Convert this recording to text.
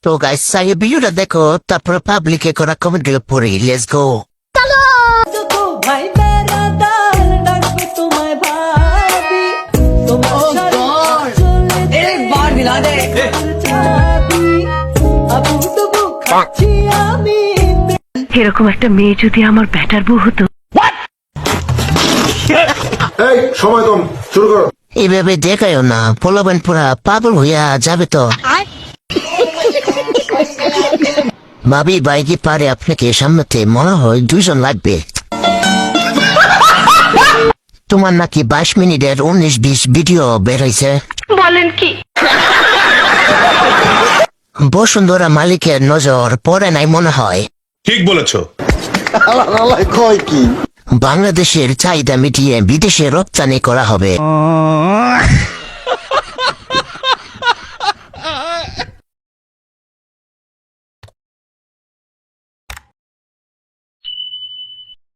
তো গাইস সাই ভিডিওটা দেখো তারপর পাবলিকে করা কমেন্ট গুলো পড়ি লেটস গো ভাই বেড়াদার ডাকবে তোমায় ভাবি তোমার एक बार दिला दे আবুডুবু খাচ্ছি আমি এরকম একটা মেয়ে যদি আমার ব্যাটার বউ হতো। এই সময় কম, শুরু করো। এইভাবে দেখায়ও না পোলাবেন পুরা পাগল হইয়া যাবে তো ভাবি বাইকে পারে আপনাকে সামনেতে মনে হয় 2 জন লাগবে তোমার নাকি 22 মিনিটের 19-20 ভিডিও বের হয়েছে বলেন কি? বসুন্ধরা মালিকের নজর পড়ে নাই মনে হয় ঠিক বলেছো। কয় কি? বাংলাদেশের চাহিদা মিটিয়ে বিদেশে রপ্তানি করা হবে